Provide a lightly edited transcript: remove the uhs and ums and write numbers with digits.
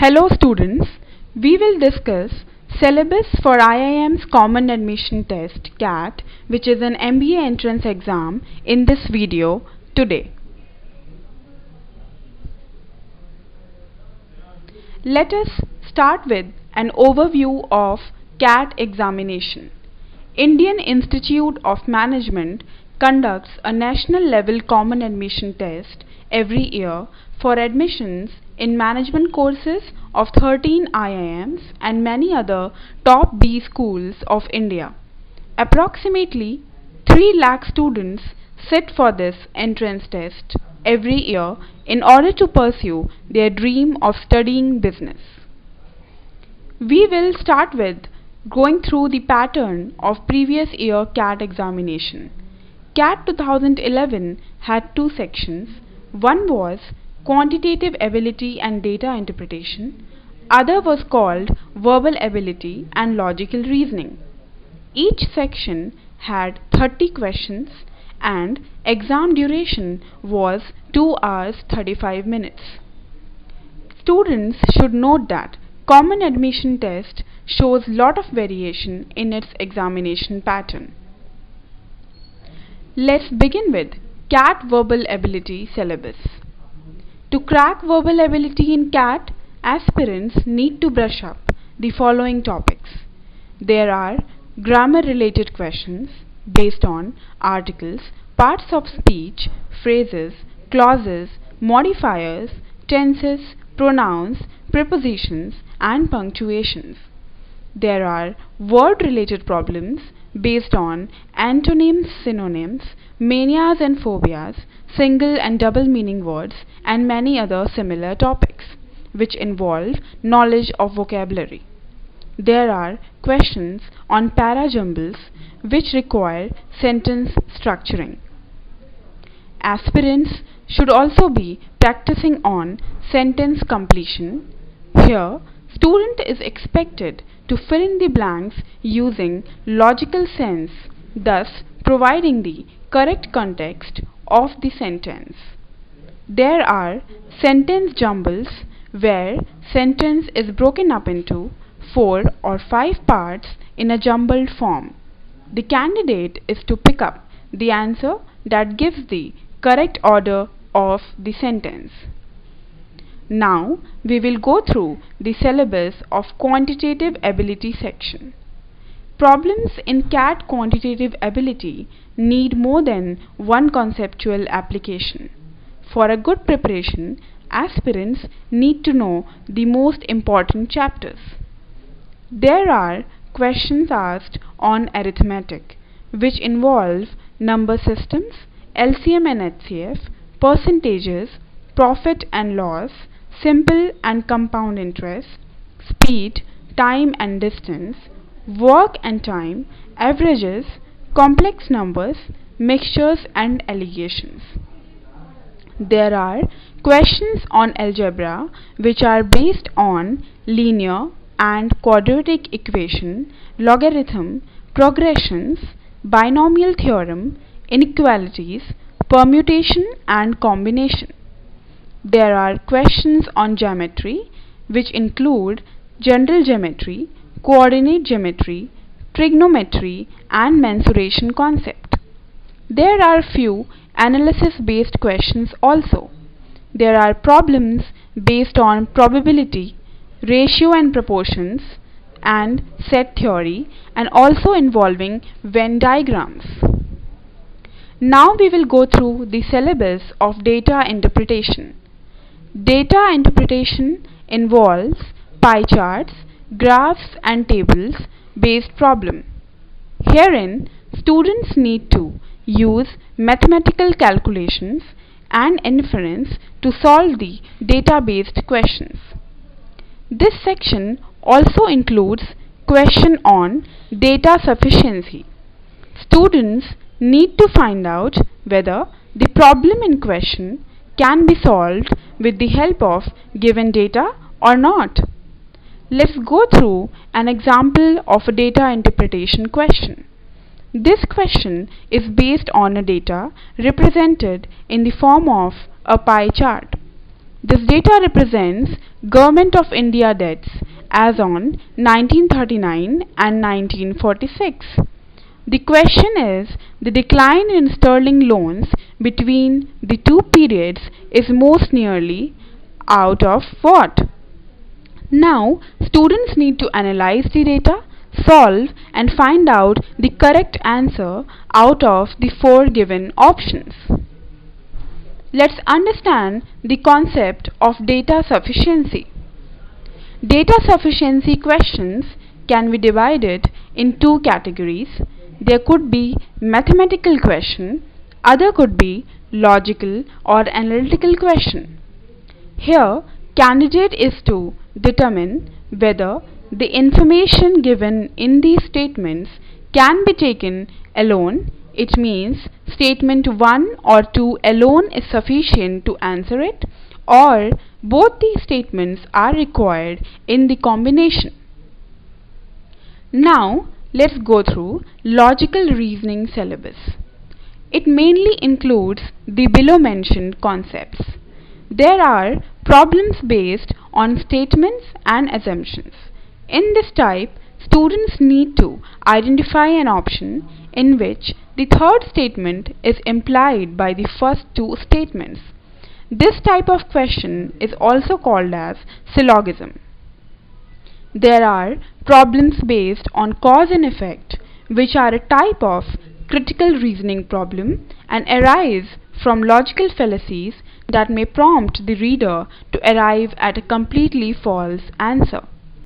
Hello students, we will discuss syllabus for IIM's Common Admission Test CAT, which is an MBA entrance exam, in this video today. Let us start with an overview of CAT examination. Indian Institute of Management conducts a national level common admission test every year for admissions in management courses of 13 IIMs and many other top B schools of India. Approximately 3 lakh students sit for this entrance test every year in order to pursue their dream of studying business. We will start with going through the pattern of previous year CAT examination. CAT 2011 had 2 sections. One was quantitative ability and data interpretation. Other was called verbal ability and logical reasoning. Each section had 30 questions and exam duration was 2 hours 35 minutes. Students should note that Common Admission Test shows lot of variation in its examination pattern. Let's begin with CAT Verbal Ability Syllabus. To crack verbal ability in CAT, aspirants need to brush up the following topics. There are grammar-related questions based on articles, parts of speech, phrases, clauses, modifiers, tenses, pronouns, prepositions, and punctuations. There are word-related problems based on antonyms, synonyms, manias and phobias, single and double meaning words, and many other similar topics, which involve knowledge of vocabulary. There are questions on para-jumbles which require sentence structuring. Aspirants should also be practicing on sentence completion. Here, student is expected to fill in the blanks using logical sense, thus providing the correct context of the sentence. There are sentence jumbles where sentence is broken up into 4 or 5 parts in a jumbled form. The candidate is to pick up the answer that gives the correct order of the sentence. Now we will go through the syllabus of quantitative ability section. Problems in CAT quantitative ability need more than one conceptual application. For a good preparation, aspirants need to know the most important chapters. There are questions asked on arithmetic, which involve number systems, LCM and HCF, percentages, profit and loss, simple and compound interest, speed, time and distance, work and time, averages, complex numbers, mixtures and allegations. There are questions on algebra which are based on linear and quadratic equation, logarithm, progressions, binomial theorem, inequalities, permutation and combination. There are questions on geometry which include general geometry, coordinate geometry, trigonometry and mensuration concept. There are few analysis-based questions also. There are problems based on probability, ratio and proportions, and set theory, and also involving Venn diagrams. Now we will go through the syllabus of data interpretation. Data interpretation involves pie charts, graphs and tables based problem. Herein, students need to use mathematical calculations and inference to solve the data-based questions. This section also includes question on data sufficiency. Students need to find out whether the problem in question can be solved with the help of given data or not. Let's go through an example of a data interpretation question. This question is based on a data represented in the form of a pie chart. This data represents Government of India debts as on 1939 and 1946. The question is, the decline in sterling loans between the two periods is most nearly out of what? Now, students need to analyze the data, solve and find out the correct answer out of the four given options. Let's understand the concept of data sufficiency. Data sufficiency questions can be divided in two categories. There could be mathematical question, other could be logical or analytical question. Here, candidate is to determine whether the information given in these statements can be taken alone. It means statement 1 or 2 alone is sufficient to answer it, or both these statements are required in the combination. Now, let's go through logical reasoning syllabus. It mainly includes the below mentioned concepts. There are problems based on statements and assumptions. In this type, students need to identify an option in which the third statement is implied by the first two statements. This type of question is also called as syllogism. There are problems based on cause and effect, which are a type of critical reasoning problem and arise from logical fallacies that may prompt the reader to arrive at a completely false answer.